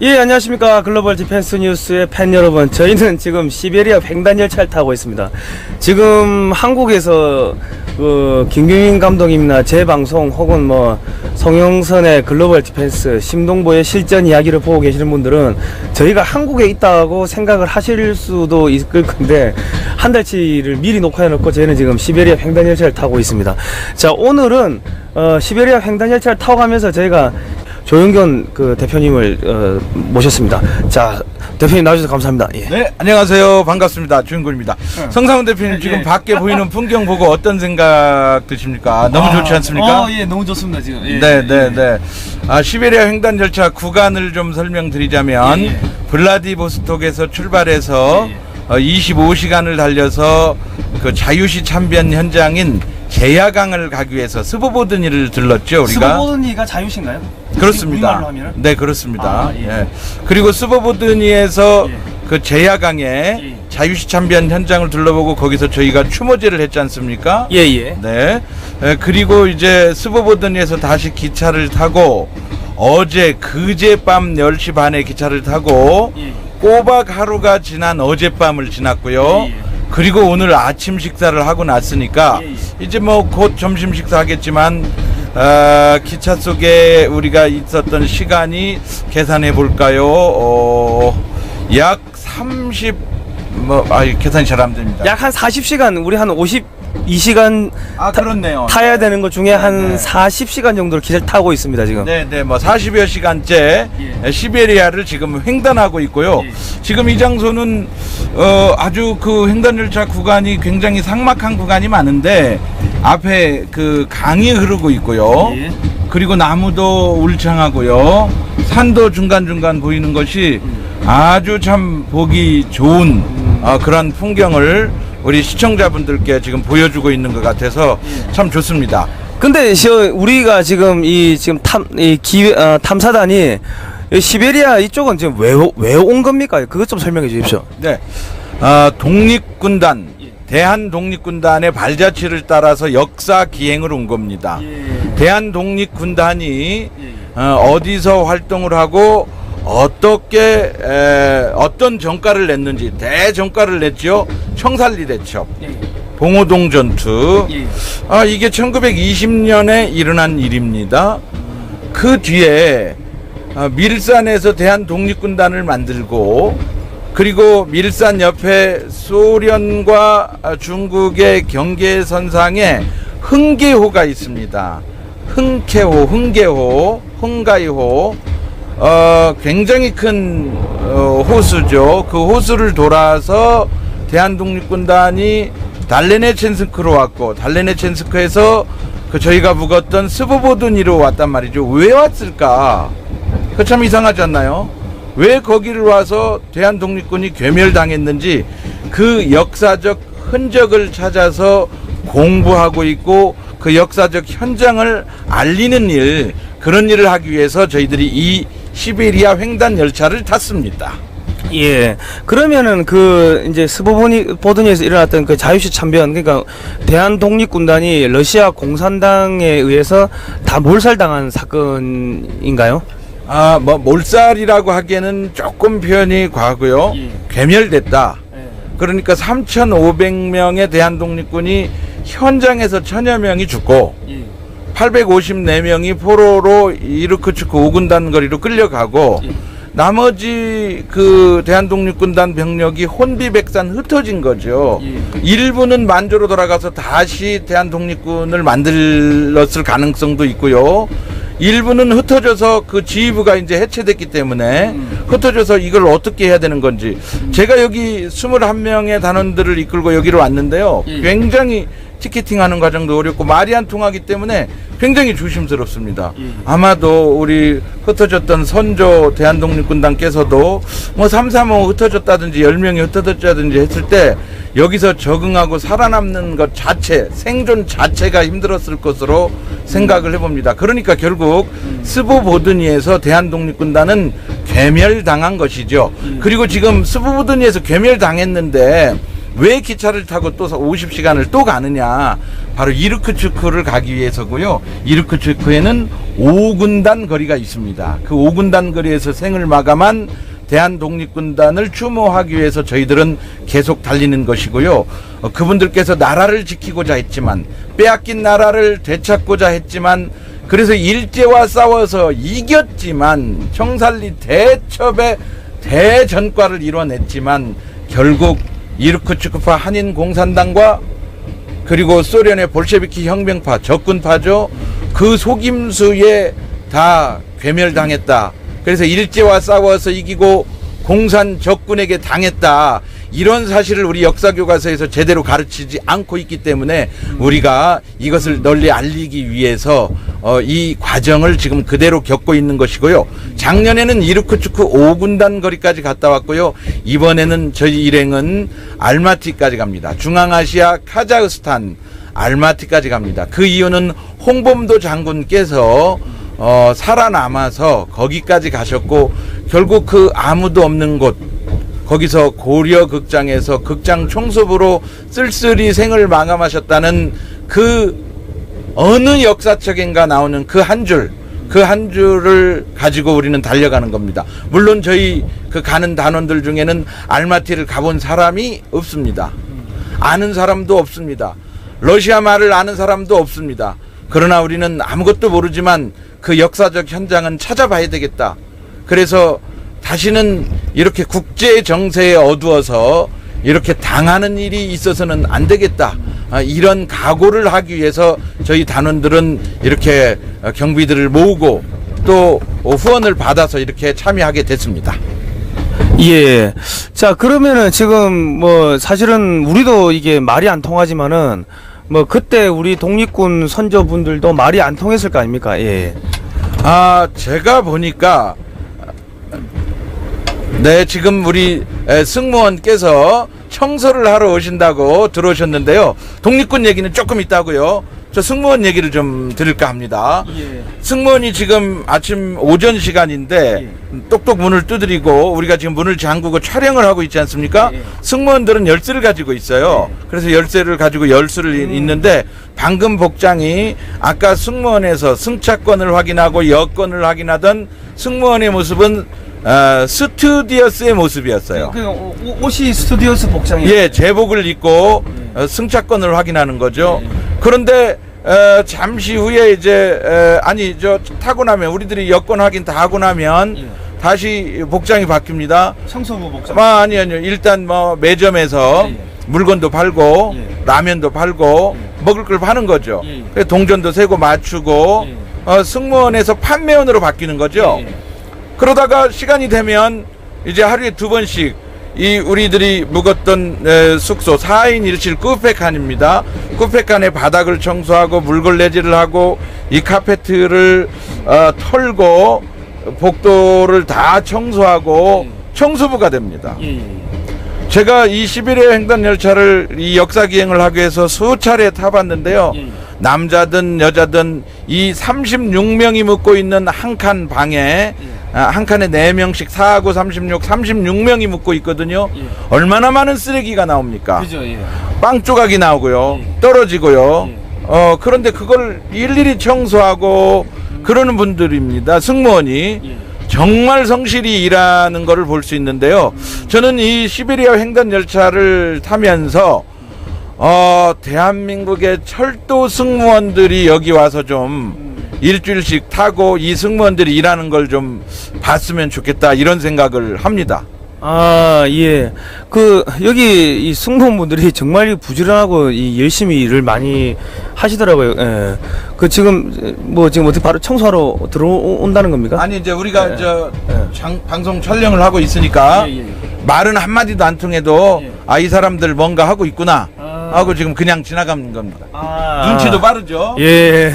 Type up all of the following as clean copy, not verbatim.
예, 안녕하십니까. 글로벌 디펜스 뉴스의 팬 여러분. 저희는 지금 시베리아 횡단 열차를 타고 있습니다. 지금 한국에서 김규민 감독님이나 제 방송 혹은 성영선의 글로벌 디펜스 심동보의 실전 이야기를 보고 계시는 분들은 저희가 한국에 있다고 생각을 하실 수도 있을 건데 한 달치를 미리 녹화해 놓고 저희는 지금 시베리아 횡단 열차를 타고 있습니다. 자, 오늘은 시베리아 횡단 열차를 타고 가면서 저희가 조영견 대표님을 모셨습니다. 자, 대표님 나와주셔서 감사합니다. 예. 네, 안녕하세요. 반갑습니다. 조영곤입니다. 성상훈 대표님 지금 밖에 보이는 풍경 보고 어떤 생각 드십니까? 너무 좋지 않습니까? 예, 너무 좋습니다 지금. 예, 네. 시베리아 횡단 열차 구간을 좀 설명드리자면 블라디보스톡에서 출발해서 25시간을 달려서 그 자유시 참변 현장인 제야강을 가기 위해서 스보보드니를 들렀죠, 우리가. 스보보드니가 자유시인가요? 그렇습니다. 네, 그렇습니다. 예. 그리고 스보보드니에서 그 제야강에 자유시 참변 현장을 둘러보고 거기서 저희가 추모제를 했지 않습니까? 예. 네. 그리고 이제 스보보드니에서 다시 기차를 타고 그제 밤 10시 반에 기차를 타고 꼬박 하루가 지난 어젯밤을 지났고요. 그리고 오늘 아침 식사를 하고 났으니까 이제 곧 점심 식사 하겠지만 기차 속에 우리가 있었던 시간이 계산해 볼까요? 약 30 계산이 잘 안 됩니다. 약 한 40시간, 우리 한 52시간 그렇네요. 타야 되는 것 중에 한 40시간 정도를 기차를 타고 있습니다 지금. 네, 40여 시간째 시베리아를 지금 횡단하고 있고요. 지금 이 장소는 아주 그 횡단 열차 구간이 굉장히 삭막한 구간이 많은데 앞에 그 강이 흐르고 있고요. 그리고 나무도 울창하고요. 산도 중간중간 보이는 것이 아주 참 보기 좋은 그런 풍경을 우리 시청자분들께 지금 보여주고 있는 것 같아서 참 좋습니다. 근데 우리가 지금 탐사단이 시베리아 이쪽은 지금 왜 온 겁니까? 그것 좀 설명해 주십시오. 네, 독립군단, 대한독립군단의 발자취를 따라서 역사 기행을 온 겁니다. 대한독립군단이 어디서 활동을 하고 어떻게 어떤 전과를 냈는지 대전과를 냈죠. 청산리 대첩, 봉오동 전투. 이게 1920년에 일어난 일입니다. 그 뒤에 밀산에서 대한독립군단을 만들고 그리고 밀산 옆에 소련과 중국의 경계선상에 흥계호가 있습니다. 흥가이호 굉장히 큰 호수죠. 그 호수를 돌아서 대한독립군단이 달레네첸스크로 왔고 달레네첸스크에서 저희가 묵었던 스보보드니로 왔단 말이죠. 왜 왔을까? 그 참 이상하지 않나요? 왜 거기를 와서 대한독립군이 괴멸당했는지 그 역사적 흔적을 찾아서 공부하고 있고 그 역사적 현장을 알리는 그런 일을 하기 위해서 저희들이 이 시베리아 횡단 열차를 탔습니다. 예. 그러면은 이제 스보보드니에서 일어났던 그 자유시 참변, 그러니까 대한독립군단이 러시아 공산당에 의해서 다 몰살당한 사건인가요? 몰살이라고 하기에는 조금 표현이 과하고요. 괴멸됐다. 그러니까 3,500명의 대한독립군이 현장에서 1,000여 명이 죽고 854명이 포로로 이르크츠크 5군단 거리로 끌려가고 나머지 그 대한독립군단 병력이 혼비백산 흩어진 거죠. 일부는 만주로 돌아가서 다시 대한독립군을 만들었을 가능성도 있고요. 일부는 흩어져서 그 지휘부가 이제 해체됐기 때문에 흩어져서 이걸 어떻게 해야 되는 건지 제가 여기 21명의 단원들을 이끌고 여기로 왔는데요. 굉장히 티켓팅하는 과정도 어렵고 말이 안 통하기 때문에 굉장히 조심스럽습니다. 아마도 우리 흩어졌던 선조 대한독립군단께서도 335 흩어졌다든지 10명이 흩어졌다든지 했을 때 여기서 적응하고 살아남는 것 자체, 생존 자체가 힘들었을 것으로 생각을 해봅니다. 그러니까 결국 스보보드니에서 대한독립군단은 괴멸당한 것이죠. 그리고 지금 스보보드니에서 괴멸당했는데 왜 기차를 타고 또 50시간을 또 가느냐? 바로 이르크츠크를 가기 위해서고요. 이르크츠크에는 5군단 거리가 있습니다. 그 5군단 거리에서 생을 마감한 대한독립군단을 추모하기 위해서 저희들은 계속 달리는 것이고요. 그분들께서 나라를 지키고자 했지만, 빼앗긴 나라를 되찾고자 했지만, 그래서 일제와 싸워서 이겼지만, 청산리 대첩의 대전과를 이뤄냈지만, 결국 이르크츠크파 한인공산당과 그리고 소련의 볼셰비키 혁명파, 적군파죠. 그 속임수에 다 괴멸당했다. 그래서 일제와 싸워서 이기고 공산 적군에게 당했다. 이런 사실을 우리 역사교과서에서 제대로 가르치지 않고 있기 때문에 우리가 이것을 널리 알리기 위해서 이 과정을 지금 그대로 겪고 있는 것이고요. 작년에는 이르크츠크 5군단 거리까지 갔다 왔고요. 이번에는 저희 일행은 알마티까지 갑니다. 중앙아시아 카자흐스탄 알마티까지 갑니다. 그 이유는 홍범도 장군께서 살아남아서 거기까지 가셨고, 결국 그 아무도 없는 곳, 거기서 고려 극장에서 극장 총수부로 쓸쓸히 생을 마감하셨다는 그 어느 역사책인가 나오는 그 한 줄을 가지고 우리는 달려가는 겁니다. 물론 저희 그 가는 단원들 중에는 알마티를 가본 사람이 없습니다. 아는 사람도 없습니다. 러시아 말을 아는 사람도 없습니다. 그러나 우리는 아무것도 모르지만 그 역사적 현장은 찾아봐야 되겠다. 그래서 다시는 이렇게 국제 정세에 어두워서 이렇게 당하는 일이 있어서는 안 되겠다. 이런 각오를 하기 위해서 저희 단원들은 이렇게 경비들을 모으고 또 후원을 받아서 이렇게 참여하게 됐습니다. 예. 자, 그러면은 지금 뭐 사실은 우리도 이게 말이 안 통하지만은 뭐 그때 우리 독립군 선조분들도 말이 안 통했을 거 아닙니까? 예. 제가 보니까 지금 우리 승무원께서 청소를 하러 오신다고 들어오셨는데요. 독립군 얘기는 조금 있다고요. 저 승무원 얘기를 좀 들을까 합니다. 예. 승무원이 지금 아침 오전 시간인데 똑똑 문을 두드리고 우리가 지금 문을 잠그고 촬영을 하고 있지 않습니까? 승무원들은 열쇠를 가지고 있어요. 그래서 열쇠를 가지고 열수를 있는데, 방금 복장이 아까 승무원에서 승차권을 확인하고 여권을 확인하던 승무원의 모습은 스튜디오스의 모습이었어요. 옷이 스튜디오스 복장이에요. 예, 제복을 입고 승차권을 확인하는 거죠. 그런데 잠시 후에 이제 타고 나면, 우리들이 여권 확인 다 하고 나면 다시 복장이 바뀝니다. 청소부 복장. 아니요. 일단 뭐 매점에서 물건도 팔고 라면도 팔고 먹을 걸 파는 거죠. 그래서 동전도 세고 맞추고 승무원에서 판매원으로 바뀌는 거죠. 그러다가 시간이 되면 이제 하루에 2번씩 이 우리들이 묵었던 숙소 4인 1실 쿠페칸입니다. 쿠페칸의 바닥을 청소하고 물걸레질을 하고 이 카페트를 털고 복도를 다 청소하고 청소부가 됩니다. 제가 이 시베리아 횡단 열차를 이 역사 기행을 하기 위해서 수차례 타봤는데요. 남자든 여자든 이 36명이 묵고 있는 한 칸 방에 한 칸에 4명씩 4하고 36명이 묵고 있거든요. 얼마나 많은 쓰레기가 나옵니까? 그죠, 예. 빵 조각이 나오고요. 떨어지고요. 그런데 그걸 일일이 청소하고 그러는 분들입니다. 승무원이. 정말 성실히 일하는 것을 볼 수 있는데요. 저는 이 시베리아 횡단 열차를 타면서 대한민국의 철도 승무원들이 여기 와서 좀 일주일씩 타고 이 승무원들이 일하는 걸 좀 봤으면 좋겠다, 이런 생각을 합니다. 예. 여기 이 승무원분들이 정말 부지런하고 열심히 일을 많이 하시더라고요. 예. 지금 어떻게 바로 청소하러 들어온다는 겁니까? 아니, 이제 우리가 방송 촬영을 하고 있으니까 말은 한마디도 안 통해도 이 사람들 뭔가 하고 있구나 하고 지금 그냥 지나가는 겁니다. 눈치도 빠르죠? 예.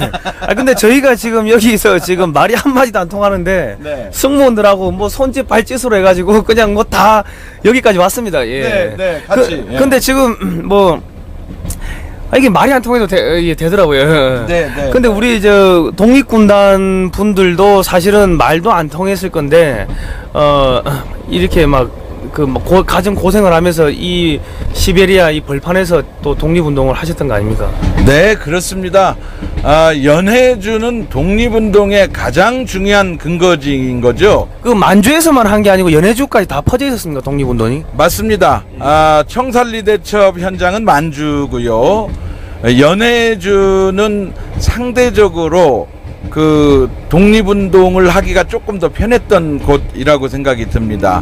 근데 저희가 지금 여기서 지금 말이 한마디도 안 통하는데 승무원들하고 손짓 발짓으로 해가지고 그냥 다 여기까지 왔습니다. 예. 네, 같이. 근데 지금 이게 말이 안 통해도 되더라고요. 네. 근데 우리 독립군단 분들도 사실은 말도 안 통했을 건데 이렇게 막 가정 고생을 하면서 이 시베리아 이 벌판에서 또 독립운동을 하셨던 거 아닙니까? 네, 그렇습니다. 연해주는 독립운동의 가장 중요한 근거지인 거죠. 그 만주에서만 한 게 아니고 연해주까지 다 퍼져 있었습니까, 독립운동이? 맞습니다. 청산리 대첩 현장은 만주고요. 연해주는 상대적으로 그 독립운동을 하기가 조금 더 편했던 곳이라고 생각이 듭니다.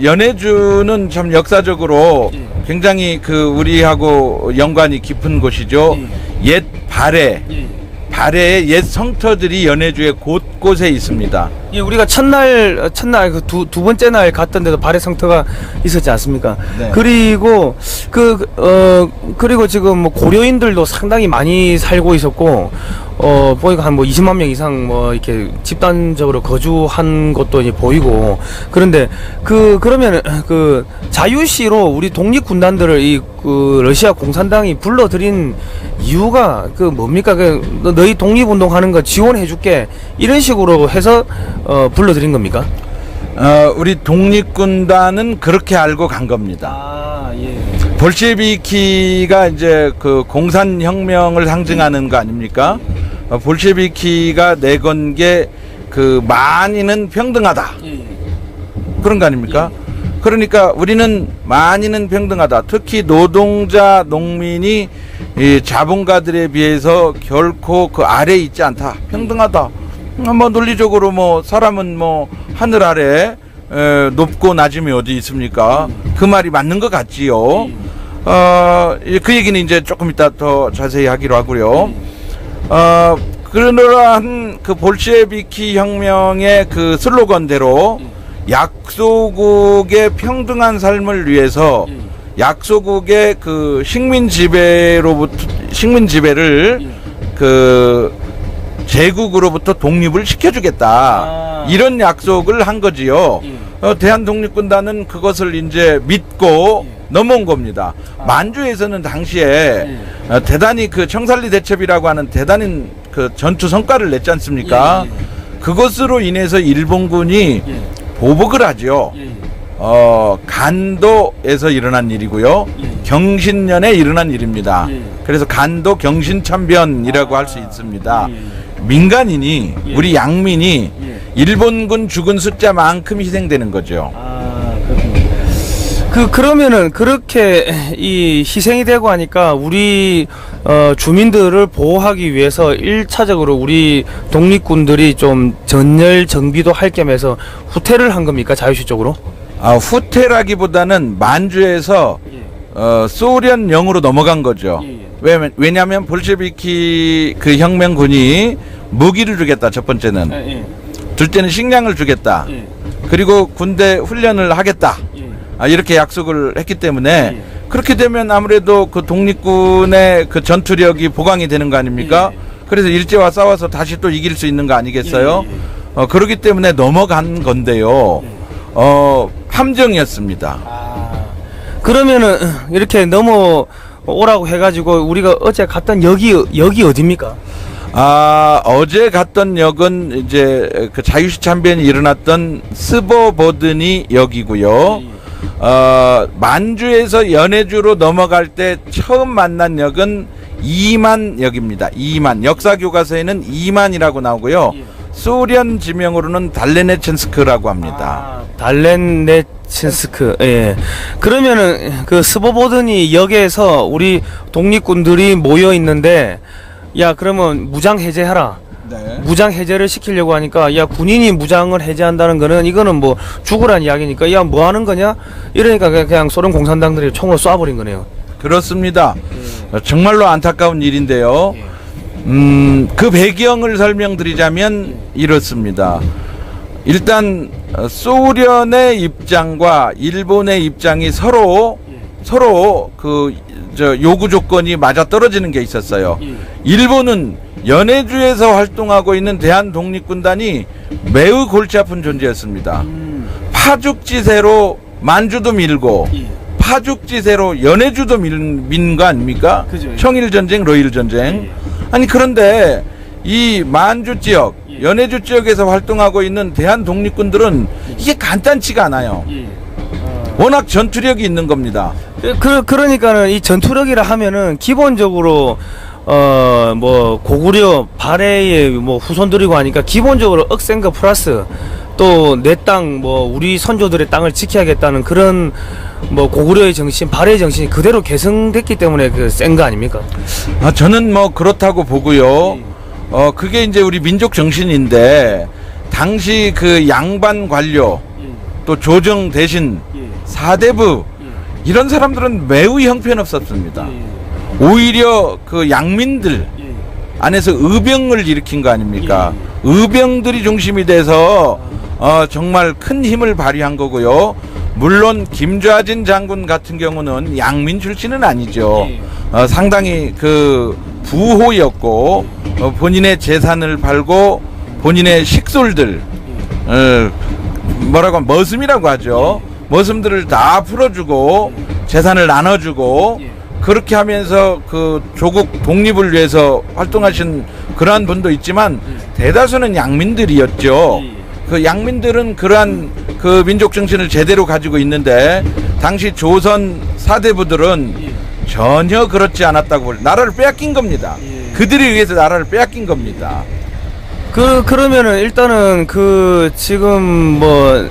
연해주는 참 역사적으로 굉장히 그 우리하고 연관이 깊은 곳이죠. 옛 발해의 옛 성터들이 연해주의 곳곳에 있습니다. 예, 우리가 첫날 그 두 번째 날 갔던 데도 발해 성터가 있었지 않습니까? 네. 그리고 그리고 지금 뭐 고려인들도 상당히 많이 살고 있었고 보니까 한 뭐 20만 명 이상 뭐 이렇게 집단적으로 거주한 것도 이제 보이고. 그런데 그러면 그 자유시로 우리 독립군단들을 그 러시아 공산당이 불러들인 이유가 그 뭡니까? 너희 독립운동 하는 거 지원해줄게 이런 식으로 해서 불러들인 겁니까? 우리 독립군단은 그렇게 알고 간 겁니다. 아, 예. 볼셰비키가 이제 그 공산혁명을 상징하는 거 아닙니까? 볼셰비키가 내건 게 그 만인은 평등하다. 그런 거 아닙니까? 그러니까 우리는 만인은 평등하다. 특히 노동자, 농민이 이 자본가들에 비해서 결코 그 아래에 있지 않다. 평등하다. 뭐 논리적으로 뭐 사람은 뭐 하늘 아래 높고 낮음이 어디 있습니까? 그 말이 맞는 것 같지요. 그 얘기는 이제 조금 이따 더 자세히 하기로 하고요. 그러한 그 볼셰비키 혁명의 그 슬로건대로 약소국의 평등한 삶을 위해서 약소국의 그 식민 지배를 그 제국으로부터 독립을 시켜주겠다. 이런 약속을 한 거지요. 대한독립군단은 그것을 이제 믿고 넘어온 겁니다. 만주에서는 당시에 대단히 그 청산리 대첩이라고 하는 대단한 그 전투 성과를 냈지 않습니까? 그것으로 인해서 일본군이 보복을 하죠. 간도에서 일어난 일이고요. 경신년에 일어난 일입니다. 그래서 간도 경신참변이라고 할 수 있습니다. 민간인이 우리 양민이 일본군 죽은 숫자만큼 희생되는 거죠. 그러면은 그렇게 이 희생이 되고 하니까 우리 주민들을 보호하기 위해서 1차적으로 우리 독립군들이 좀 전열 정비도 할 겸해서 후퇴를 한 겁니까? 자유시 쪽으로? 후퇴라기보다는 만주에서 소련령으로 넘어간 거죠. 왜냐하면 볼셰비키 그 혁명군이 무기를 주겠다. 첫 번째는. 둘째는 식량을 주겠다. 그리고 군대 훈련을 하겠다. 이렇게 약속을 했기 때문에 그렇게 되면 아무래도 그 독립군의 그 전투력이 보강이 되는 거 아닙니까? 그래서 일제와 싸워서 다시 또 이길 수 있는 거 아니겠어요? 그렇기 때문에 넘어간 건데요. 함정이었습니다. 그러면은 이렇게 넘어오라고 해가지고 우리가 어제 갔던 역이 어디입니까? 어제 갔던 역은 이제 그 자유시 참변이 일어났던 스보보드니 역이고요. 만주에서 연해주로 넘어갈 때 처음 만난 역은 이만역입니다. 이만. 역사 교과서에는 이만이라고 나오고요. 소련 지명으로는 달레네첸스크라고 합니다. 달레네첸스크. 예. 그러면은 그 스보보드니 역에서 우리 독립군들이 모여 있는데, 야, 그러면 무장 해제하라. 네. 무장 해제를 시키려고 하니까, 야, 군인이 무장을 해제한다는 거는 이거는 뭐 죽으란 이야기니까, 야, 뭐 하는 거냐? 이러니까 그냥 소련 공산당들이 총으로 쏴버린 거네요. 그렇습니다. 정말로 안타까운 일인데요. 그 배경을 설명드리자면 이렇습니다. 일단 소련의 입장과 일본의 입장이 서로 그 요구 조건이 맞아 떨어지는 게 있었어요. 일본은 연해주에서 활동하고 있는 대한독립군단이 매우 골치 아픈 존재였습니다. 파죽지세로 만주도 밀고 파죽지세로 연해주도 민 거 아닙니까? 그죠. 청일전쟁, 러일전쟁. 아니 그런데 이 만주 지역, 연해주 지역에서 활동하고 있는 대한독립군들은 이게 간단치가 않아요. 워낙 전투력이 있는 겁니다. 그러니까는 이 전투력이라 하면은 기본적으로 뭐 고구려 발해의 뭐 후손들이고 하니까 기본적으로 억센거 플러스 또 내 땅 뭐 우리 선조들의 땅을 지켜야겠다는 그런 뭐 고구려의 정신, 발해의 정신이 그대로 계승됐기 때문에 그 센 거 아닙니까? 저는 뭐 그렇다고 보고요. 그게 이제 우리 민족 정신인데 당시 그 양반 관료 또 조정 대신 사대부 이런 사람들은 매우 형편없었습니다. 오히려 그 양민들 안에서 의병을 일으킨 거 아닙니까? 의병들이 중심이 돼서 정말 큰 힘을 발휘한 거고요. 물론 김좌진 장군 같은 경우는 양민 출신은 아니죠. 상당히 그 부호였고 본인의 재산을 팔고 본인의 식솔들 뭐라고 하면 머슴이라고 하죠. 머슴들을 다 풀어주고 재산을 나눠주고 그렇게 하면서 그 조국 독립을 위해서 활동하신 그러한 분도 있지만 대다수는 양민들이었죠. 그 양민들은 그러한 그 민족 정신을 제대로 가지고 있는데 당시 조선 사대부들은 전혀 그렇지 않았다고 나라를 빼앗긴 겁니다. 그들에 의해서 나라를 빼앗긴 겁니다. 그러면은 일단은 그 지금 뭐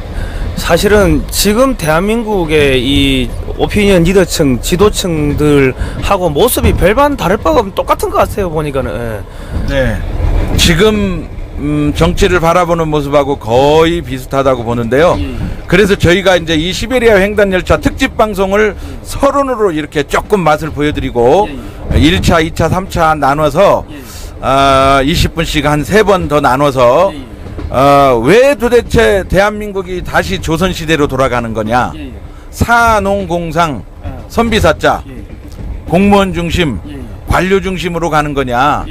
사실은 지금 대한민국의 이 오피니언 리더층, 지도층들하고 모습이 별반 다를 바가 없는 똑같은 것 같아요, 보니까는. 네. 지금 정치를 바라보는 모습하고 거의 비슷하다고 보는데요. 그래서 저희가 이제 이 시베리아 횡단열차 특집 방송을 서론으로 이렇게 조금 맛을 보여드리고 1차, 2차, 3차 나눠서 20분씩 한 3번 더 나눠서 왜 도대체 대한민국이 다시 조선시대로 돌아가는 거냐. 사농공상 선비사자 공무원 중심 관료 중심으로 가는 거냐.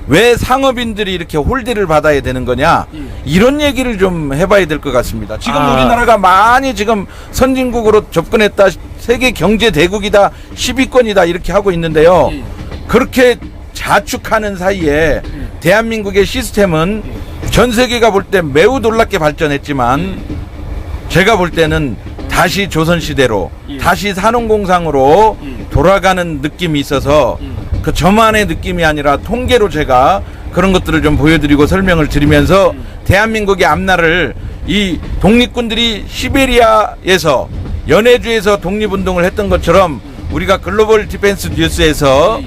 왜 상업인들이 이렇게 홀대를 받아야 되는 거냐. 이런 얘기를 좀 해봐야 될 것 같습니다. 지금 우리나라가 많이 지금 선진국으로 접근했다, 세계 경제 대국이다, 10위권이다 이렇게 하고 있는데요. 그렇게 자축하는 사이에 대한민국의 시스템은 전 세계가 볼 때 매우 놀랍게 발전했지만 제가 볼 때는 다시 조선시대로 다시 산업공상으로 돌아가는 느낌이 있어서 그 저만의 느낌이 아니라 통계로 제가 그런 것들을 좀 보여드리고 설명을 드리면서 대한민국의 앞날을 이 독립군들이 시베리아에서 연해주에서 독립운동을 했던 것처럼 우리가 글로벌 디펜스 뉴스에서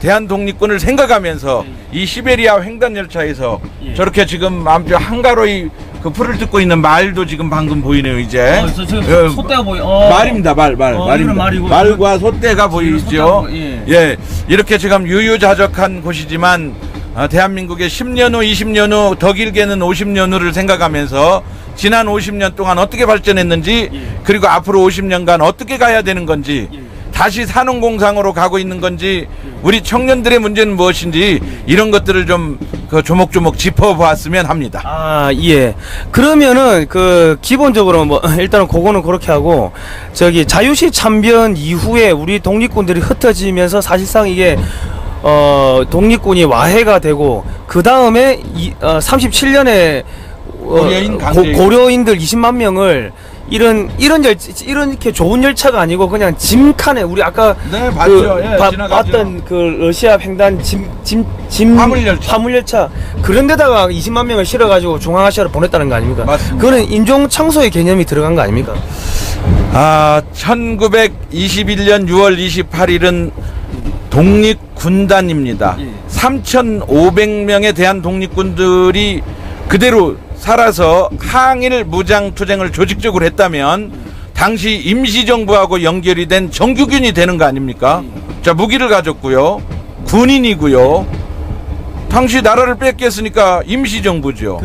대한 독립군을 생각하면서 이 시베리아 횡단열차에서 저렇게 지금 한가로이 그 풀을 뜯고 있는 말도 지금 방금 보이네요. 이제 소떼가 보여. 말입니다. 말입니다. 말과 소떼가 보이죠. 예, 이렇게 지금 유유자적한 곳이지만 대한민국의 10년 후, 20년 후, 더 길게는 50년 후를 생각하면서 지난 50년 동안 어떻게 발전했는지 그리고 앞으로 50년간 어떻게 가야 되는 건지 다시 산업공상으로 가고 있는 건지 우리 청년들의 문제는 무엇인지 이런 것들을 좀 그 조목조목 짚어보았으면 합니다. 예. 그러면은 그 기본적으로 뭐 일단은 그거는 그렇게 하고 저기 자유시 참변 이후에 우리 독립군들이 흩어지면서 사실상 이게 독립군이 와해가 되고 그 다음에 37년에 고려인들 20만 명을 이렇게 좋은 열차가 아니고 그냥 짐칸에 우리 아까 봤던 그 러시아 횡단 화물열차 그런 데다가 20만 명을 실어가지고 중앙아시아로 보냈다는 거 아닙니까? 맞습니다. 그거는 인종 청소의 개념이 들어간 거 아닙니까? 1921년 6월 28일은 독립군단입니다. 3,500명에 대한 독립군들이 그대로 살아서 항일 무장투쟁을 조직적으로 했다면 당시 임시정부하고 연결이 된 정규군이 되는 거 아닙니까? 자, 무기를 가졌고요. 군인이고요. 당시 나라를 뺏겼으니까 임시정부죠.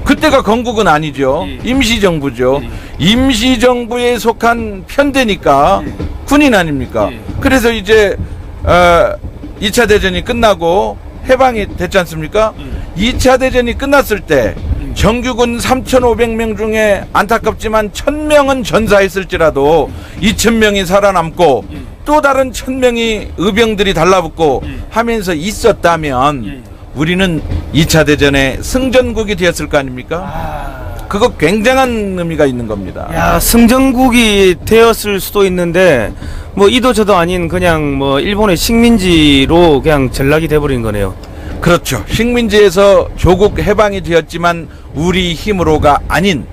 그때가 건국은 아니죠. 임시정부죠. 임시정부에 속한 편대니까 군인 아닙니까? 그래서 이제 2차 대전이 끝나고 해방이 됐지 않습니까? 2차 대전이 끝났을 때 정규군 3,500명 중에 안타깝지만 1,000명은 전사했을지라도 2,000명이 살아남고 또 다른 1,000명이 의병들이 달라붙고 하면서 있었다면 우리는 2차 대전의 승전국이 되었을 거 아닙니까? 그거 굉장한 의미가 있는 겁니다. 야, 승전국이 되었을 수도 있는데 뭐 이도 저도 아닌 그냥 뭐 일본의 식민지로 그냥 전락이 돼버린 거네요. 그렇죠. 식민지에서 조국 해방이 되었지만 우리 힘으로가 아닌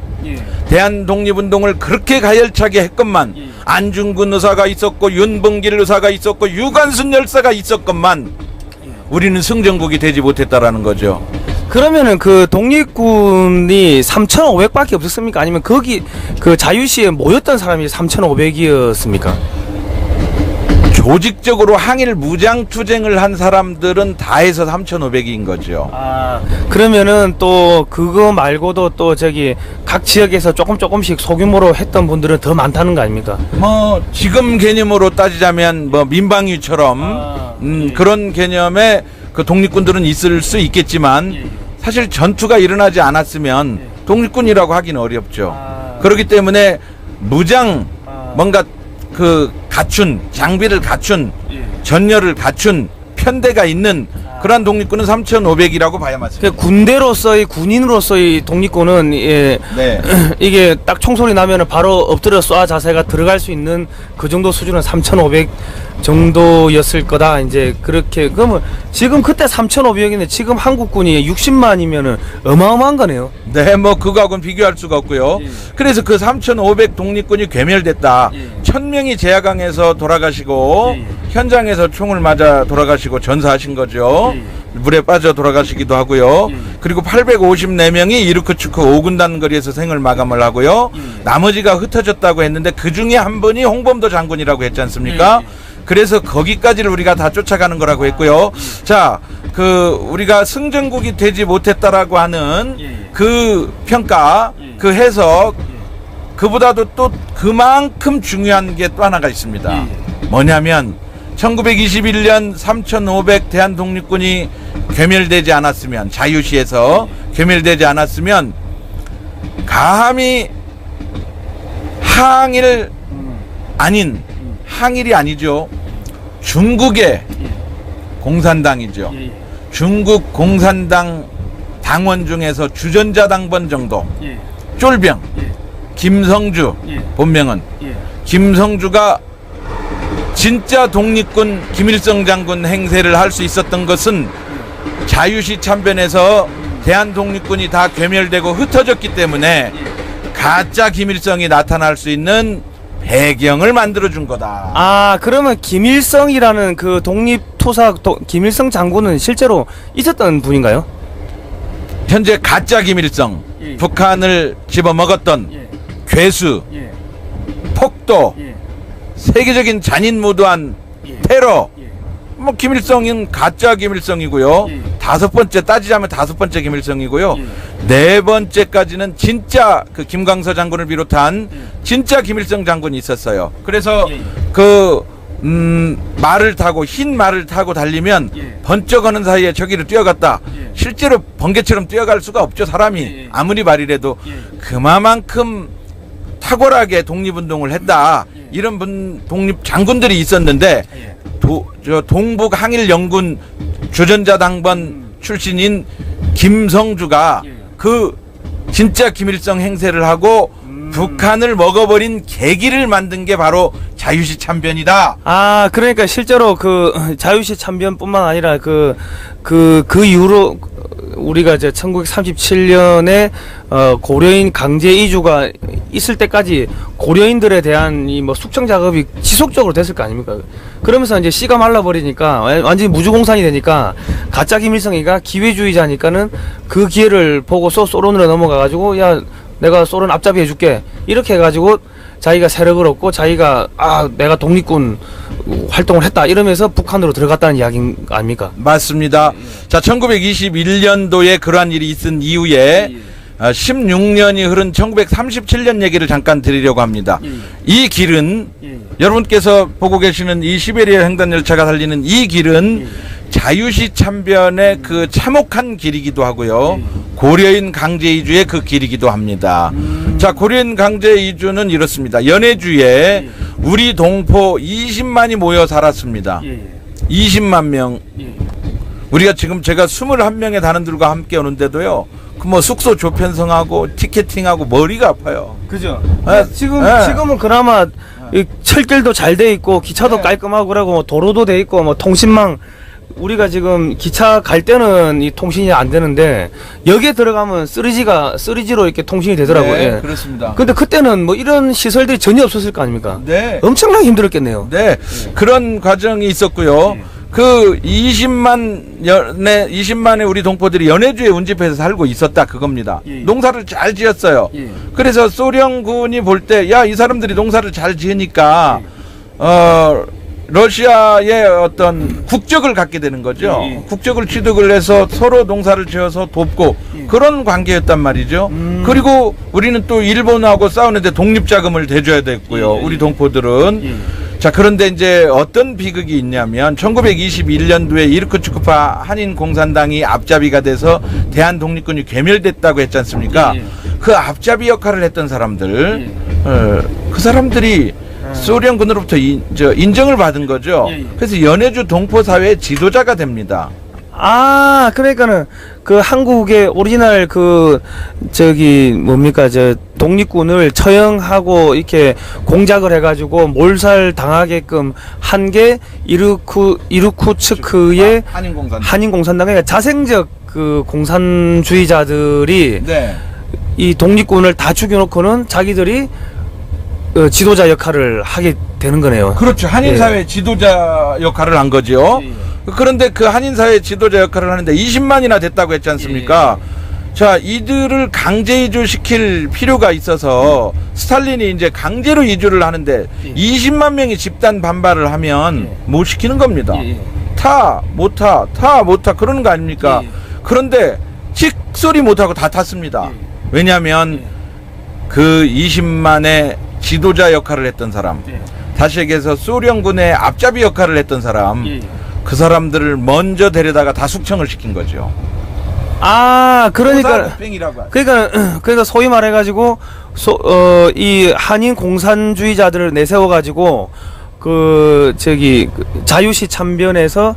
대한 독립운동을 그렇게 가열차게 했건만 안중근 의사가 있었고 윤봉길 의사가 있었고 유관순 열사가 있었건만 우리는 승전국이 되지 못했다라는 거죠. 그러면은 그 독립군이 3,500밖에 없었습니까? 아니면 거기 그 자유시에 모였던 사람이 3,500이었습니까? 조직적으로 항일 무장 투쟁을 한 사람들은 다 해서 3,500인 거죠. 아, 그러면은 또 그거 말고도 또 저기 각 지역에서 조금씩 소규모로 했던 분들은 더 많다는 거 아닙니까? 뭐 지금 개념으로 따지자면 뭐 민방위처럼 그런 개념의 그 독립군들은 있을 수 있겠지만 사실 전투가 일어나지 않았으면 독립군이라고 하기는 어렵죠. 그렇기 때문에 무장 뭔가 그 갖춘 장비를 갖춘 전열을 갖춘 편대가 있는 그러한 독립군은 3,500이라고 봐야 맞습니다. 군대로서의 군인으로서의 독립군은 예, 네. 이게 딱 총소리 나면은 바로 엎드려 쏴 자세가 들어갈 수 있는 그 정도 수준은 3,500 정도였을 거다. 이제 그렇게 그러면 지금 그때 3,500인데 지금 한국군이 60만이면은 어마어마한 거네요. 네, 뭐 그거하고는 비교할 수가 없고요. 그래서 그 3,500 독립군이 괴멸됐다. 1,000명이 제야강에서 돌아가시고 현장에서 총을 맞아 돌아가시고 전사하신 거죠. 물에 빠져 돌아가시기도 하고요. 그리고 854명이 이르크츠크 5군단 거리에서 생을 마감을 하고요. 나머지가 흩어졌다고 했는데 그 중에 한 분이 홍범도 장군이라고 했지 않습니까? 그래서 거기까지를 우리가 다 쫓아가는 거라고 했고요. 자, 그 우리가 승전국이 되지 못했다라고 하는 그 평가, 그 해석, 그보다도 또 그만큼 중요한 게 또 하나가 있습니다. 뭐냐면 1921년 3,500 대한 독립군이 괴멸되지 않았으면, 자유시에서 괴멸되지 않았으면 감히 항일 아닌, 항일이 아니죠. 중국의 공산당이죠. 중국 공산당 당원 중에서 주전자 당번 정도, 쫄병 김성주, 본명은 김성주가 진짜 독립군 김일성 장군 행세를 할 수 있었던 것은 자유시 참변에서 대한독립군이 다 괴멸되고 흩어졌기 때문에 가짜 김일성이 나타날 수 있는 배경을 만들어준 거다. 아, 그러면 김일성이라는 그 독립투사 김일성 장군은 실제로 있었던 분인가요? 현재 가짜 김일성, 북한을 집어먹었던 괴수, 폭도, 세계적인 잔인무도한 테러, 뭐 김일성은 가짜 김일성이고요. 다섯 번째 따지자면 다섯 번째 김일성이고요. 네 번째까지는 진짜 그 김광서 장군을 비롯한 진짜 김일성 장군이 있었어요. 그래서 그 말을 타고 흰 말을 타고 달리면 번쩍하는 사이에 저기를 뛰어갔다. 실제로 번개처럼 뛰어갈 수가 없죠. 사람이 아무리 말이라도 그만큼 탁월하게 독립운동을 했다. 이런 분 독립 장군들이 있었는데 저 동북 항일연군 주전자 당번 출신인 김성주가 그 진짜 김일성 행세를 하고 북한을 먹어버린 계기를 만든 게 바로 자유시 참변이다. 아, 그러니까 실제로 그 자유시 참변뿐만 아니라 그 이후로 우리가 이제 1937년에 고려인 강제 이주가 있을 때까지 고려인들에 대한 이 뭐 숙청 작업이 지속적으로 됐을 거 아닙니까? 그러면서 이제 씨가 말라버리니까 완전히 무주공산이 되니까 가짜 김일성이가 기회주의자니까는 그 기회를 보고서 소련으로 넘어가가지고 야 내가 소련 앞잡이 해줄게 이렇게 해가지고 자기가 세력을 얻고 자기가 내가 독립군 활동을 했다 이러면서 북한으로 들어갔다는 이야기 아닙니까? 맞습니다. 자, 1921년도에 그러한 일이 있은 이후에 16년이 흐른 1937년 얘기를 잠깐 드리려고 합니다. 이 길은 여러분께서 보고 계시는 이 시베리아 횡단 열차가 달리는 이 길은 자유시 참변의 그 참혹한 길이기도 하고요. 고려인 강제 이주의 그 길이기도 합니다. 자, 고려인 강제 이주는 이렇습니다. 연해주에 우리 동포 20만이 모여 살았습니다. 20만 명. 우리가 지금 제가 21명의 단원들과 함께 오는데도요. 뭐 숙소 조편성하고 티켓팅하고 머리가 아파요. 그죠? 네. 지금은 그나마 이 철길도 잘 돼 있고 기차도 네. 깔끔하고 그러고 뭐 도로도 돼 있고 뭐 통신망 우리가 지금 기차 갈 때는 이 통신이 안 되는데 여기에 들어가면 3G로 이렇게 통신이 되더라고요. 네, 예. 그렇습니다. 근데 그때는 뭐 이런 시설들이 전혀 없었을 거 아닙니까? 네. 엄청나게 힘들었겠네요. 네. 그런 과정이 있었고요. 그 20만의 우리 동포들이 연해주에 운집해서 살고 있었다 그겁니다. 예. 농사를 잘 지었어요. 예. 그래서 소련군이 볼 때 야, 이 사람들이 농사를 잘 지으니까 러시아의 어떤 국적을 갖게 되는 거죠. 예. 국적을 취득을 해서 서로 농사를 지어서 돕고 그런 관계였단 말이죠. 그리고 우리는 또 일본하고 싸우는데 독립자금을 대줘야 됐고요. 예. 우리 동포들은. 자, 그런데 이제 어떤 비극이 있냐면 1921년도에 이르크츠크파 한인공산당이 앞잡이가 돼서 대한독립군이 괴멸됐다고 했지 않습니까? 그 앞잡이 역할을 했던 사람들, 그 사람들이 소련군으로부터 인정을 받은 거죠. 그래서 연해주 동포사회의 지도자가 됩니다. 아, 그러니까는 그 한국의 오리지널 그 저기 뭡니까 저 독립군을 처형하고 이렇게 공작을 해가지고 몰살 당하게끔 한 게 이르쿠츠크의 한인공산당의 자생적 그 공산주의자들이 네. 이 독립군을 다 죽여놓고는 자기들이 지도자 역할을 하게 되는 거네요. 그렇죠. 한인사회 지도자 역할을 한 거죠. 그런데 그 한인사회 지도자 역할을 하는데 20만이나 됐다고 했지 않습니까? 자, 이들을 강제 이주시킬 필요가 있어서 스탈린이 이제 강제로 이주를 하는데 20만 명이 집단 반발을 하면 못 시키는 겁니다. 못 타 그러는 거 아닙니까? 그런데 칙소리 못하고 다 탔습니다. 왜냐하면 그 20만의 지도자 역할을 했던 사람, 다시 얘기해서 소련군의 앞잡이 역할을 했던 사람, 그 사람들을 먼저 데려다가 다 숙청을 시킨 거죠. 아, 그러니까 그러니까 소위 말해가지고 이 한인 공산주의자들을 내세워가지고 그 자유시 참변에서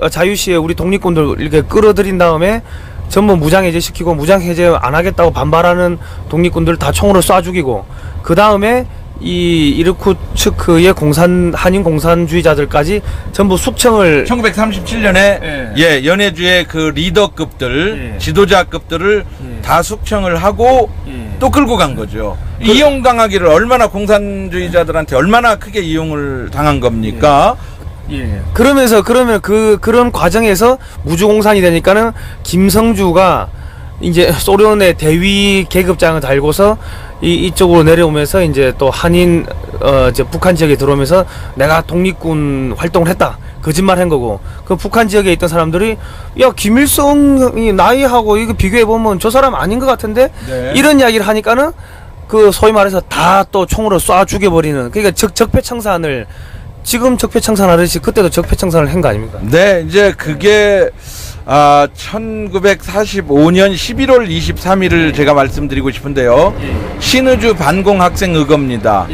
자유시에 우리 독립군들 이렇게 끌어들인 다음에 전부 무장해제 시키고 무장해제 안 하겠다고 반발하는 독립군들 다 총으로 쏴 죽이고 그 다음에 이 이르쿠츠크의 한인 공산주의자들까지 전부 숙청을 1937년에 연해주의 그 리더급들 지도자급들을 다 숙청을 하고 또 끌고 간 거죠. 이용당하기를 얼마나 공산주의자들한테 얼마나 크게 이용을 당한 겁니까? 그러면 그런 과정에서 무주공산이 되니까는 김성주가 이제 소련의 대위 계급장을 달고서 이쪽으로 내려오면서 이제 또 한인 북한 지역에 들어오면서 내가 독립군 활동을 했다 거짓말 한 거고 그 북한 지역에 있던 사람들이 야 김일성이 나이하고 이거 비교해 보면 저 사람 아닌 것 같은데 이런 이야기를 하니까는 그 소위 말해서 다 또 총으로 쏴 죽여버리는 그러니까 적폐청산을 지금 적폐청산하듯이 그때도 적폐청산을 한 거 아닙니까? 네, 이제 그게 1945년 11월 23일을 제가 말씀드리고 싶은데요. 신의주 반공학생의거입니다.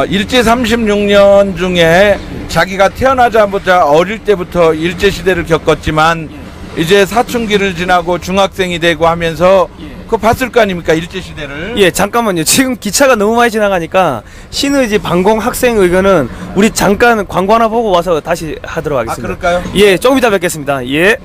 일제 36년 중에 자기가 태어나자마자 어릴 때부터 일제시대를 겪었지만 이제 사춘기를 지나고 중학생이 되고 하면서 그거 봤을 거 아닙니까 일제시대를. 예, 잠깐만요. 지금 기차가 너무 많이 지나가니까 신의지 반공학생의거는 우리 잠깐 광고 하나 보고 와서 다시 하도록 하겠습니다. 그럴까요? 예, 조금 이따 뵙겠습니다. 예.